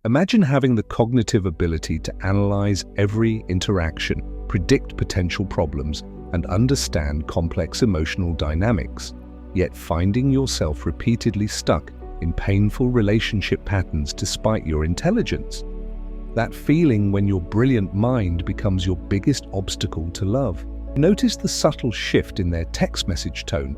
Imagine having the cognitive ability to analyze every interaction, predict potential problems, and understand complex emotional dynamics, yet finding yourself repeatedly stuck in painful relationship patterns despite your intelligence. That feeling when your brilliant mind becomes your biggest obstacle to love. Notice the subtle shift in their text message tone.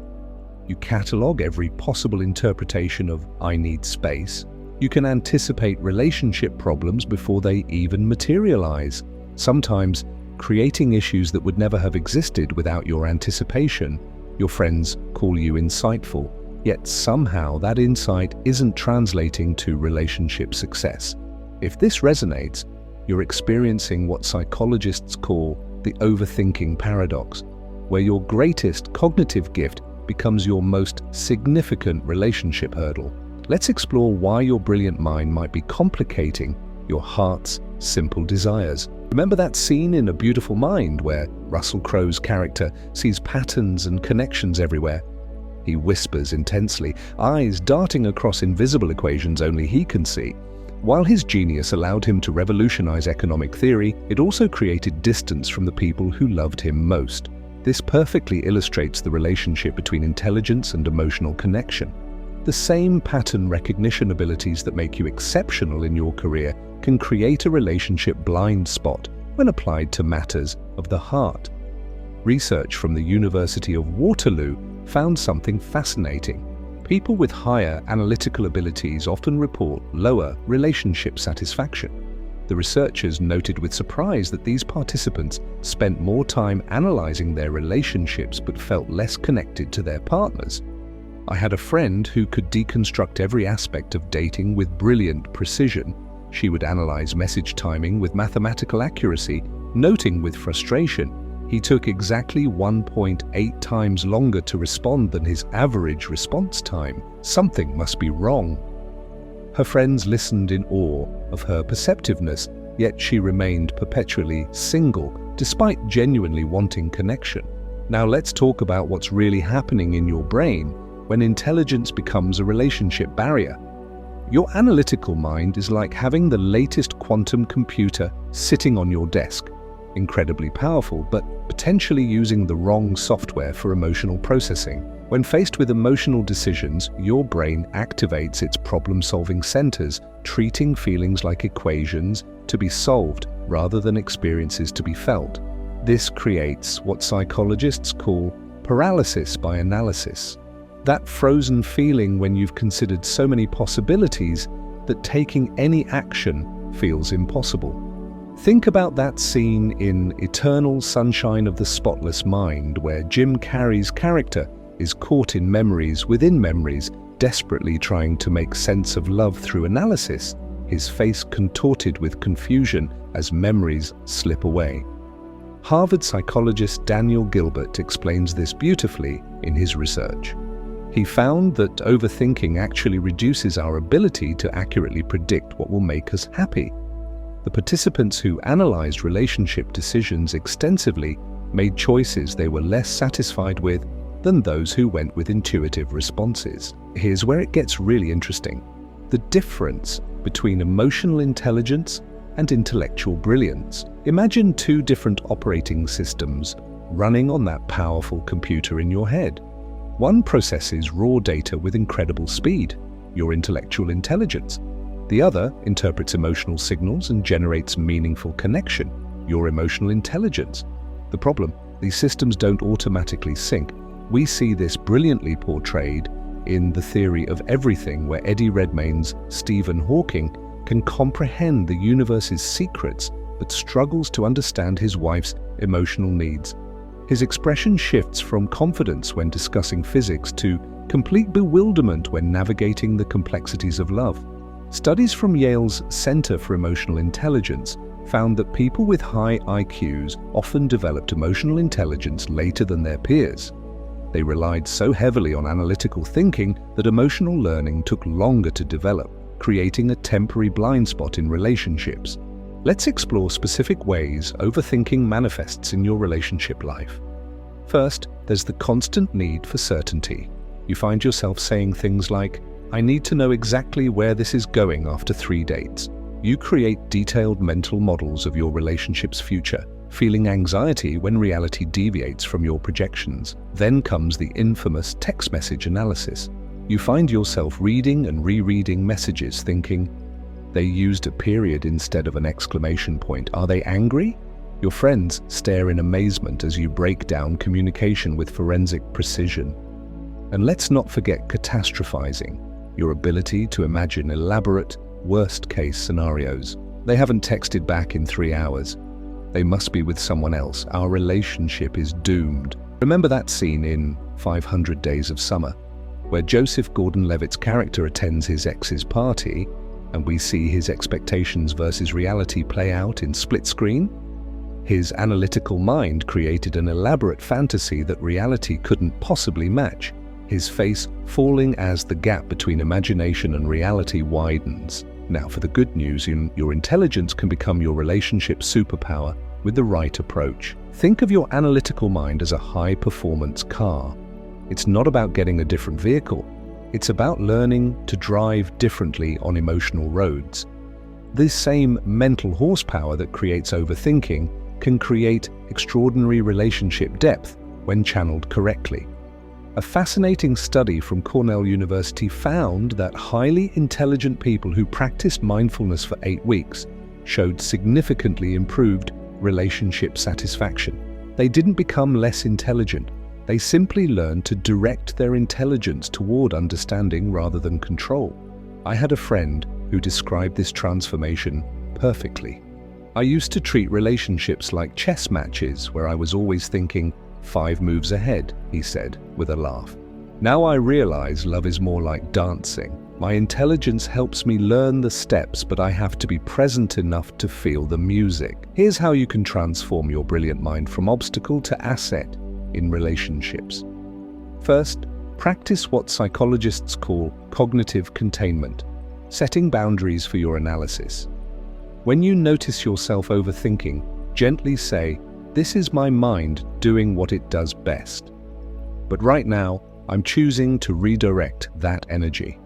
You catalog every possible interpretation of "I need space." You can anticipate relationship problems before they even materialize, sometimes creating issues that would never have existed without your anticipation. Your friends call you insightful, yet somehow that insight isn't translating to relationship success. If this resonates, you're experiencing what psychologists call the overthinking paradox, where your greatest cognitive gift becomes your most significant relationship hurdle. Let's explore why your brilliant mind might be complicating your heart's simple desires. Remember that scene in A Beautiful Mind where Russell Crowe's character sees patterns and connections everywhere? He whispers intensely, eyes darting across invisible equations only he can see. While his genius allowed him to revolutionize economic theory, it also created distance from the people who loved him most. This perfectly illustrates the relationship between intelligence and emotional connection. The same pattern recognition abilities that make you exceptional in your career can create a relationship blind spot when applied to matters of the heart. Research from the University of Waterloo found something fascinating. People with higher analytical abilities often report lower relationship satisfaction. The researchers noted with surprise that these participants spent more time analyzing their relationships but felt less connected to their partners. I had a friend who could deconstruct every aspect of dating with brilliant precision. She would analyze message timing with mathematical accuracy, noting with frustration he took exactly 1.8 times longer to respond than his average response time. Something must be wrong. Her friends listened in awe of her perceptiveness, yet she remained perpetually single, despite genuinely wanting connection. Now let's talk about what's really happening in your brain when intelligence becomes a relationship barrier. Your analytical mind is like having the latest quantum computer sitting on your desk. Incredibly powerful, but potentially using the wrong software for emotional processing. When faced with emotional decisions, your brain activates its problem-solving centers, treating feelings like equations to be solved rather than experiences to be felt. This creates what psychologists call paralysis by analysis. That frozen feeling when you've considered so many possibilities that taking any action feels impossible. Think about that scene in Eternal Sunshine of the Spotless Mind where Jim Carrey's character is caught in memories within memories, desperately trying to make sense of love through analysis, his face contorted with confusion as memories slip away. Harvard psychologist Daniel Gilbert explains this beautifully in his research. He found that overthinking actually reduces our ability to accurately predict what will make us happy. The participants who analyzed relationship decisions extensively made choices they were less satisfied with than those who went with intuitive responses. Here's where it gets really interesting. The difference between emotional intelligence and intellectual brilliance. Imagine two different operating systems running on that powerful computer in your head. One processes raw data with incredible speed, your intellectual intelligence. The other interprets emotional signals and generates meaningful connection, your emotional intelligence. The problem, these systems don't automatically sync. We see this brilliantly portrayed in The Theory of Everything, where Eddie Redmayne's Stephen Hawking can comprehend the universe's secrets but struggles to understand his wife's emotional needs. His expression shifts from confidence when discussing physics to complete bewilderment when navigating the complexities of love. Studies from Yale's Center for Emotional Intelligence found that people with high IQs often developed emotional intelligence later than their peers. They relied so heavily on analytical thinking that emotional learning took longer to develop, creating a temporary blind spot in relationships. Let's explore specific ways overthinking manifests in your relationship life. First, there's the constant need for certainty. You find yourself saying things like, "I need to know exactly where this is going after 3 dates." You create detailed mental models of your relationship's future, feeling anxiety when reality deviates from your projections. Then comes the infamous text message analysis. You find yourself reading and rereading messages thinking, they used a period instead of an exclamation point. Are they angry? Your friends stare in amazement as you break down communication with forensic precision. And let's not forget catastrophizing, your ability to imagine elaborate, worst-case scenarios. They haven't texted back in 3 hours. They must be with someone else. Our relationship is doomed. Remember that scene in 500 Days of Summer, where Joseph Gordon-Levitt's character attends his ex's party, and we see his expectations versus reality play out in split screen? His analytical mind created an elaborate fantasy that reality couldn't possibly match, his face falling as the gap between imagination and reality widens. Now for the good news, your intelligence can become your relationship superpower with the right approach. Think of your analytical mind as a high-performance car. It's not about getting a different vehicle. It's about learning to drive differently on emotional roads. This same mental horsepower that creates overthinking can create extraordinary relationship depth when channeled correctly. A fascinating study from Cornell University found that highly intelligent people who practiced mindfulness for 8 weeks showed significantly improved relationship satisfaction. They didn't become less intelligent. They simply learned to direct their intelligence toward understanding rather than control. I had a friend who described this transformation perfectly. I used to treat relationships like chess matches where I was always thinking 5 moves ahead, he said with a laugh. Now I realize love is more like dancing. My intelligence helps me learn the steps, but I have to be present enough to feel the music. Here's how you can transform your brilliant mind from obstacle to asset in relationships. First, practice what psychologists call cognitive containment, setting boundaries for your analysis. When you notice yourself overthinking, gently say, "This is my mind doing what it does best. But right now, I'm choosing to redirect that energy."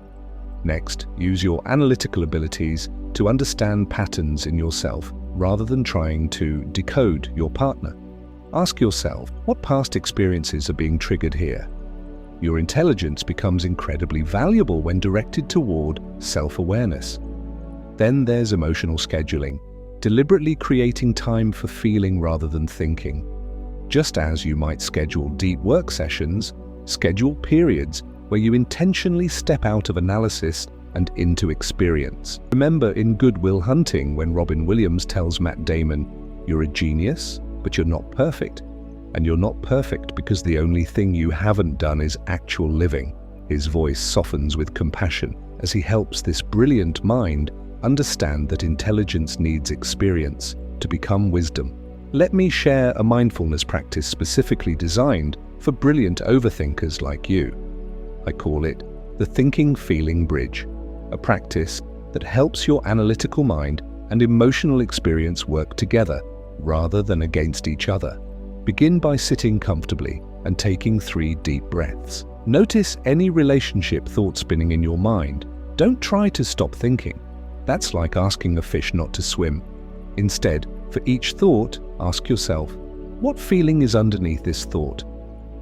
Next, use your analytical abilities to understand patterns in yourself rather than trying to decode your partner. Ask yourself, what past experiences are being triggered here? Your intelligence becomes incredibly valuable when directed toward self-awareness. Then there's emotional scheduling, deliberately creating time for feeling rather than thinking. Just as you might schedule deep work sessions, schedule periods where you intentionally step out of analysis and into experience. Remember in Good Will Hunting when Robin Williams tells Matt Damon, "You're a genius, but you're not perfect. And you're not perfect because the only thing you haven't done is actual living." His voice softens with compassion as he helps this brilliant mind understand that intelligence needs experience to become wisdom. Let me share a mindfulness practice specifically designed for brilliant overthinkers like you. I call it the Thinking-Feeling Bridge, a practice that helps your analytical mind and emotional experience work together rather than against each other. Begin by sitting comfortably and taking 3 deep breaths. Notice any relationship thought spinning in your mind. Don't try to stop thinking. That's like asking a fish not to swim. Instead, for each thought, ask yourself, what feeling is underneath this thought?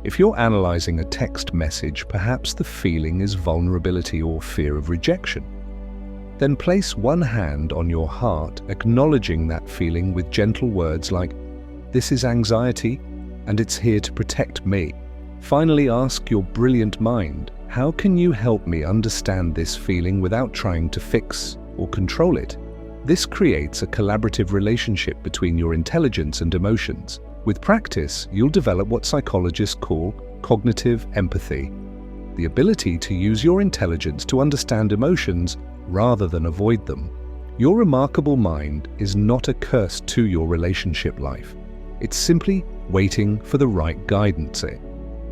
If you're analyzing a text message, perhaps the feeling is vulnerability or fear of rejection. Then place one hand on your heart, acknowledging that feeling with gentle words like, "This is anxiety, and it's here to protect me." Finally, ask your brilliant mind, how can you help me understand this feeling without trying to fix or control it? This creates a collaborative relationship between your intelligence and emotions. With practice, you'll develop what psychologists call cognitive empathy, the ability to use your intelligence to understand emotions rather than avoid them. Your remarkable mind is not a curse to your relationship life. It's simply waiting for the right guidance.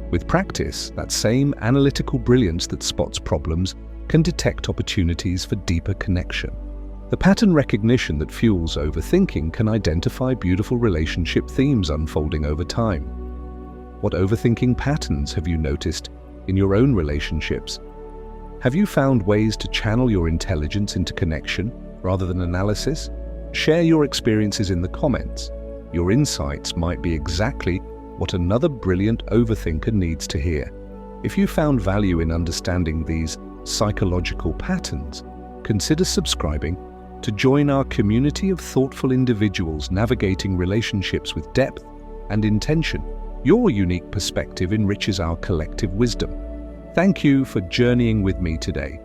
With practice, that same analytical brilliance that spots problems can detect opportunities for deeper connection. The pattern recognition that fuels overthinking can identify beautiful relationship themes unfolding over time. What overthinking patterns have you noticed in your own relationships? Have you found ways to channel your intelligence into connection rather than analysis? Share your experiences in the comments. Your insights might be exactly what another brilliant overthinker needs to hear. If you found value in understanding these psychological patterns, consider subscribing to join our community of thoughtful individuals navigating relationships with depth and intention. Your unique perspective enriches our collective wisdom. Thank you for journeying with me today.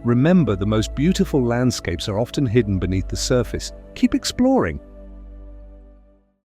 Remember, the most beautiful landscapes are often hidden beneath the surface. Keep exploring.